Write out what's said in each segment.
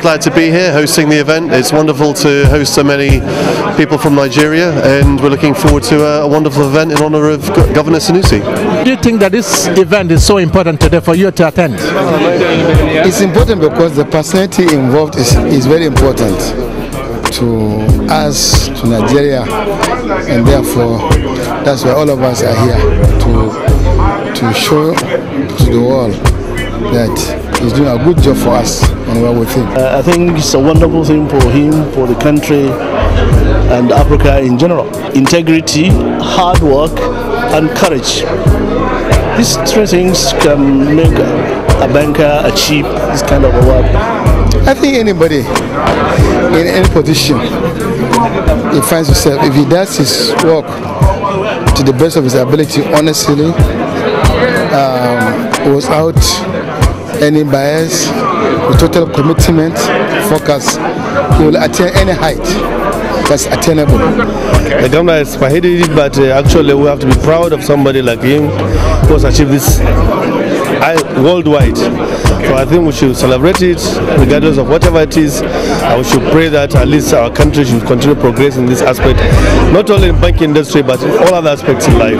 glad to be here hosting the event. It's wonderful to host so many people from Nigeria, and we're looking forward to a wonderful event in honor of Governor Sanusi. Do you think that this event is so important today for you to attend? It's important because the personality involved is very important to us, to Nigeria, and therefore that's why all of us are here to show to the world that he's doing a good job for us and we're with him. I think it's a wonderful thing for him, for the country and Africa in general. Integrity, hard work and courage. These three things can make a banker achieve this kind of award. I think anybody in any position, he finds himself, if he does his work to the best of his ability, honestly, without any bias, with total commitment, focus, he will attain any height that's attainable. The governor is spearheaded, but actually we have to be proud of somebody like him who has achieved this worldwide. So I think we should celebrate it regardless of whatever it is, and we should pray that at least our country should continue to progress in this aspect, not only in the banking industry but in all other aspects in life.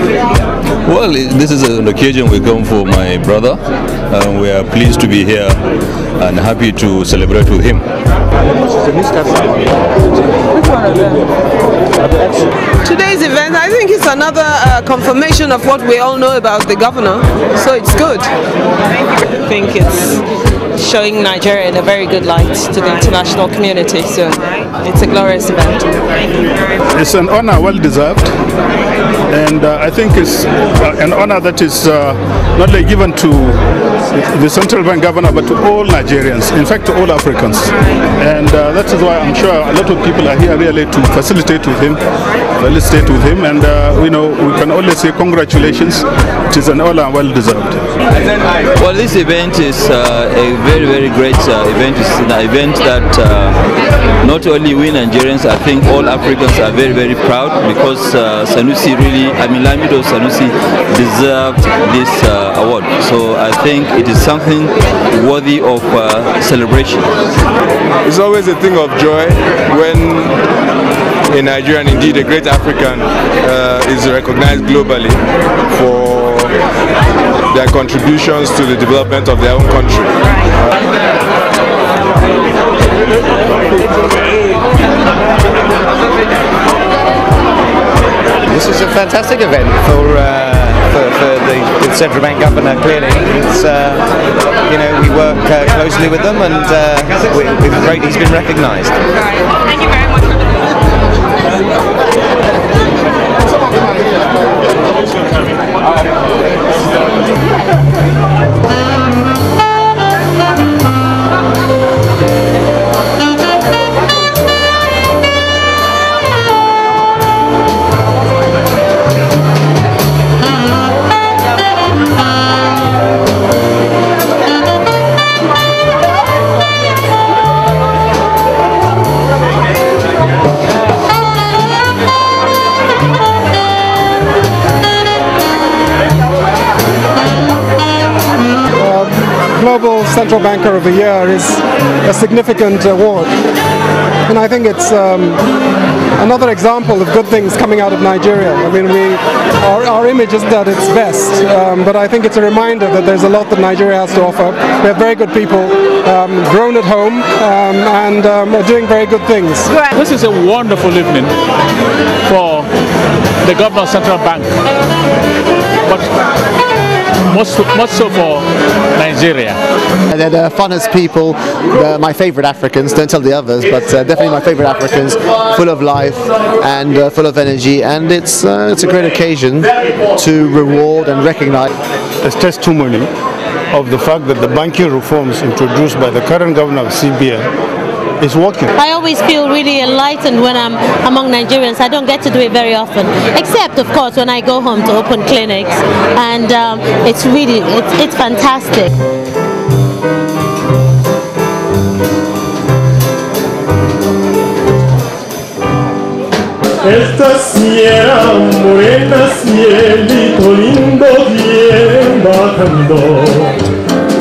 Well, this is an occasion we come for my brother, and we are pleased to be here and happy to celebrate with him. Today's event, I think it's another confirmation of what we all know about the governor, so it's good. I think it's showing Nigeria in a very good light to the international community, so it's a glorious event. It's an honor well deserved, and I think it's an honor that is not only given to the central bank governor but to all Nigerians, in fact to all Africans, and that is why I'm sure a lot of people are here really to facilitate with him, and we can only say congratulations. It is an honor well deserved. Well, this event is a very, very great event. It's an event that not only we Nigerians, I think all Africans are very, very proud, because Sanusi really, Lamido Sanusi deserved this award. So I think it is something worthy of celebration. It's always a thing of joy when a Nigerian, indeed a great African, is recognized globally for their contributions to the development of their own country. This is a fantastic event for the central bank governor. Clearly, it's we work closely with them, and we're great he's been recognised. Thank you very much for Global Central Banker of the Year is a significant award, and I think it's another example of good things coming out of Nigeria. Our image isn't at its best, but I think it's a reminder that there's a lot that Nigeria has to offer. We have very good people, grown at home, and are doing very good things. This is a wonderful evening for the Governor of Central Bank, but much so for Nigeria. They're the funnest people, my favourite Africans, don't tell the others, but definitely my favourite Africans, full of life and full of energy, and it's a great occasion to reward and recognise. It's testimony of the fact that the banking reforms introduced by the current governor of CBN is working. I always feel really enlightened when I'm among Nigerians. I don't get to do it very often, except of course when I go home to open clinics, and it's fantastic. Esta sierra morena, cielito lindo bien bajando,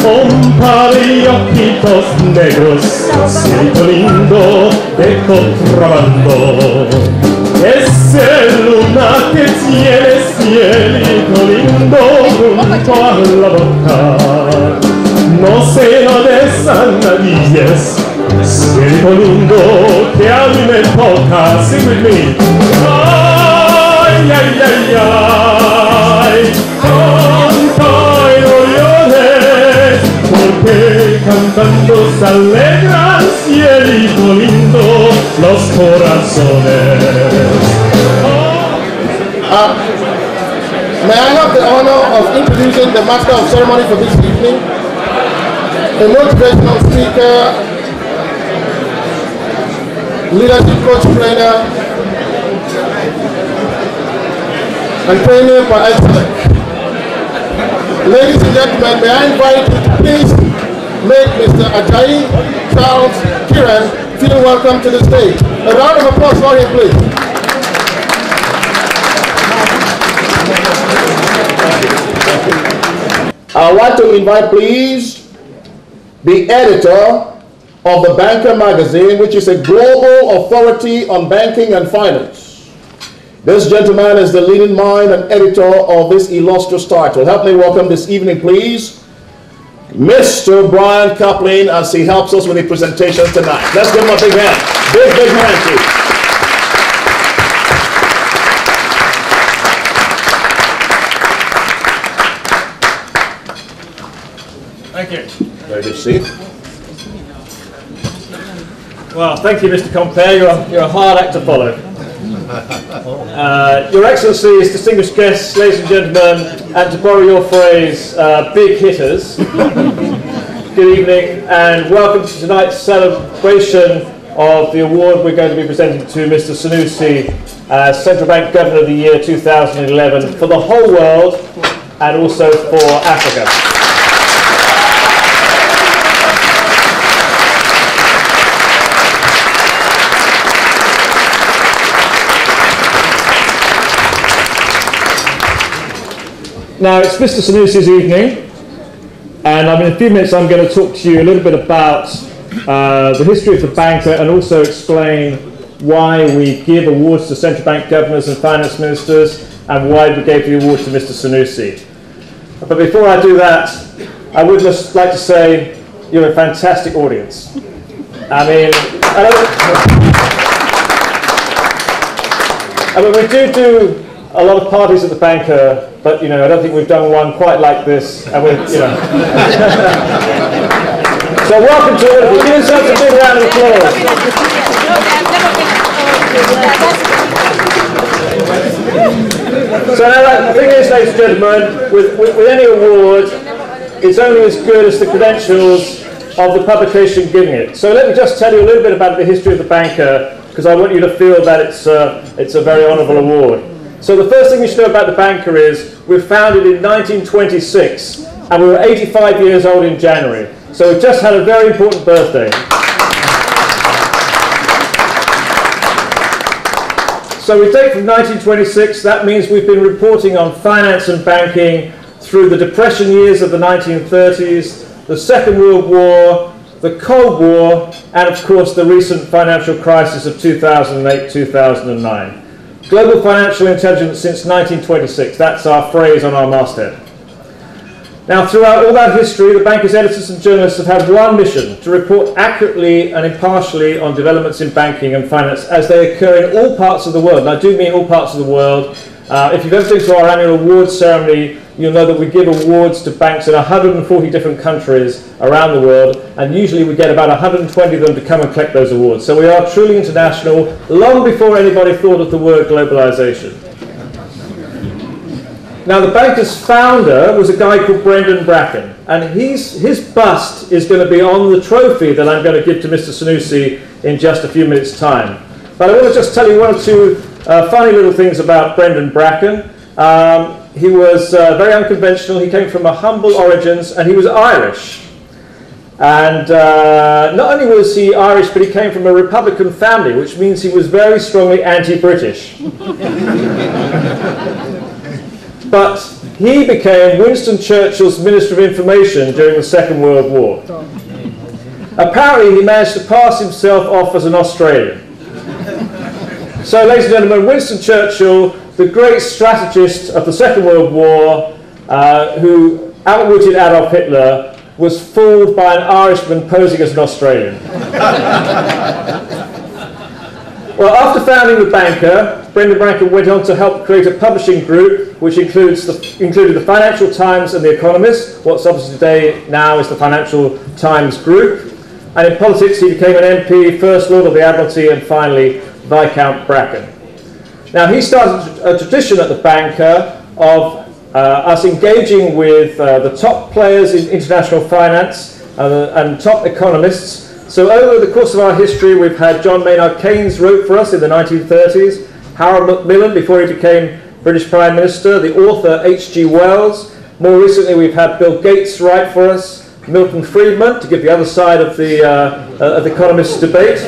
un par de ojitos negros cielito lindo de contrabando. Esa luna que tiene cielito lindo junto a la boca, no se lo des a nadie, cielito lindo que a mí me toca. Sing with me. Ay, ay, ay, ay, canta y no llores, porque cantando se alegran, cielito lindo, los corazones. May I have the honor of introducing the master of ceremony for this evening, a motivational speaker, leadership coach trainer, and trainer for excellence. Ladies and gentlemen, may I invite you to please make Mr. Ajayi Charles Kiran feel welcome to the stage. A round of applause for him, please. I'd like to invite, please, the editor of the Banker magazine, which is a global authority on banking and finance. This gentleman is the leading mind and editor of this illustrious title. Help me welcome this evening, please, Mr. Brian Kaplan, as he helps us with the presentation tonight. Let's give him a big hand. Big, big hand, please. Thank you. Very good to see you. Well, thank you, Mr. Compere. You're a hard act to follow. Your Excellencies, distinguished guests, ladies and gentlemen, and to borrow your phrase, big hitters, good evening and welcome to tonight's celebration of the award we're going to be presenting to Mr. Sanusi as Central Bank Governor of the Year 2011 for the whole world and also for Africa. Now, it's Mr. Sanusi's evening, and in a few minutes I'm going to talk to you a little bit about the history of the banker and also explain why we give awards to central bank governors and finance ministers and why we gave the award to Mr. Sanusi. But before I do that, I would just like to say you're a fantastic audience. We do a lot of parties at the banker, but I don't think we've done one quite like this. And so welcome to all of you. Give yourselves a big round of applause. So now the thing is, ladies and gentlemen, with any award, it's only as good as the credentials of the publication giving it. So let me just tell you a little bit about the history of the banker, because I want you to feel that it's a very honourable award. So the first thing you should know about the banker is we're founded in 1926 and we were 85 years old in January. So we've just had a very important birthday. So we take from 1926, that means we've been reporting on finance and banking through the Depression years of the 1930s, the Second World War, the Cold War, and of course the recent financial crisis of 2008-2009. Global financial intelligence since 1926, that's our phrase on our masthead. Now, throughout all that history, the bankers, editors and journalists have had one mission: to report accurately and impartially on developments in banking and finance as they occur in all parts of the world. And I do mean all parts of the world. If you've ever been to our annual awards ceremony, you'll know that we give awards to banks in 140 different countries around the world, and usually we get about 120 of them to come and collect those awards. So we are truly international, long before anybody thought of the word globalization. Now, the banker's founder was a guy called Brendan Bracken, and his bust is going to be on the trophy that I'm going to give to Mr. Sanusi in just a few minutes' time. But I want to just tell you one or two funny little things about Brendan Bracken. He was very unconventional. He came from a humble origins, and he was Irish. And not only was he Irish, but he came from a Republican family, which means he was very strongly anti-British. But he became Winston Churchill's Minister of Information during the Second World War. apparently he managed to pass himself off as an Australian. So, ladies and gentlemen, Winston Churchill, the great strategist of the Second World War, who outwitted Adolf Hitler, was fooled by an Irishman posing as an Australian. Well, after founding The Banker, Brendan Branker went on to help create a publishing group which included the Financial Times and The Economist, what's obviously today now is the Financial Times Group. And in politics he became an MP, First Lord of the Admiralty, and finally Viscount Bracken. Now he started a tradition at The Banker of us engaging with the top players in international finance and top economists. So over the course of our history, we've had John Maynard Keynes wrote for us in the 1930s, Harold Macmillan before he became British Prime Minister, the author H.G. Wells. More recently, we've had Bill Gates write for us, Milton Friedman to give the other side of the economists' debate.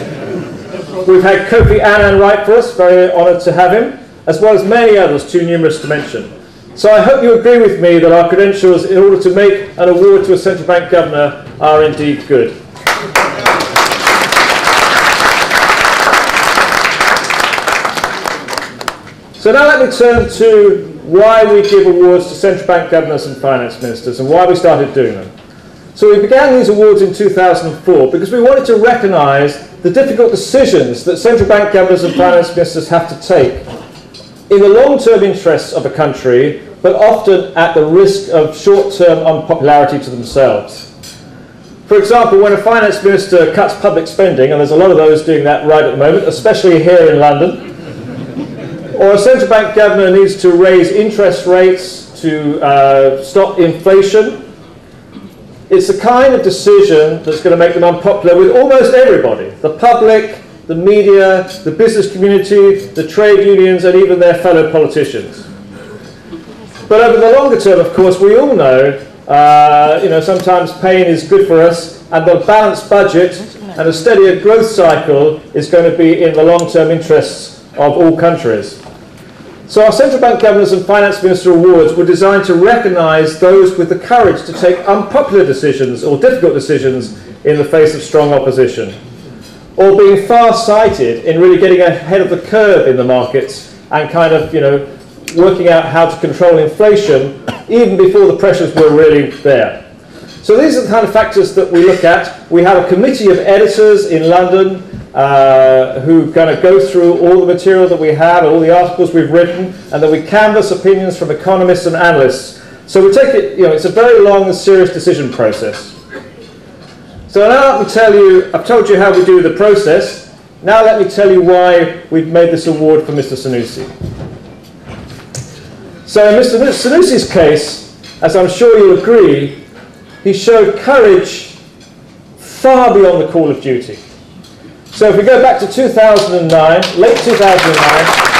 We've had Kofi Annan write for us, very honoured to have him, as well as many others, too numerous to mention. So I hope you agree with me that our credentials in order to make an award to a central bank governor are indeed good. So now let me turn to why we give awards to central bank governors and finance ministers and why we started doing them. So we began these awards in 2004 because we wanted to recognise the difficult decisions that central bank governors and finance ministers have to take in the long-term interests of a country, but often at the risk of short-term unpopularity to themselves. For example, when a finance minister cuts public spending, and there's a lot of those doing that right at the moment, especially here in London, or a central bank governor needs to raise interest rates to stop inflation, it's the kind of decision that's going to make them unpopular with almost everybody. The public, the media, the business community, the trade unions, and even their fellow politicians. But over the longer term, of course, we all know, sometimes pain is good for us, and the balanced budget and a steadier growth cycle is going to be in the long-term interests of all countries. So our central bank governors and finance minister awards were designed to recognise those with the courage to take unpopular decisions or difficult decisions in the face of strong opposition, or being far-sighted in really getting ahead of the curve in the markets and kind of, working out how to control inflation even before the pressures were really there. So these are the kind of factors that we look at. We have a committee of editors in London who kind of go through all the material that we have, all the articles we've written, and then we canvass opinions from economists and analysts. So we take it, it's a very long and serious decision process. So now let me tell you, I've told you how we do the process. Now let me tell you why we've made this award for Mr. Sanusi. So in Mr. Sanusi's case, as I'm sure you'll agree, he showed courage far beyond the call of duty. So if we go back to 2009, late 2009,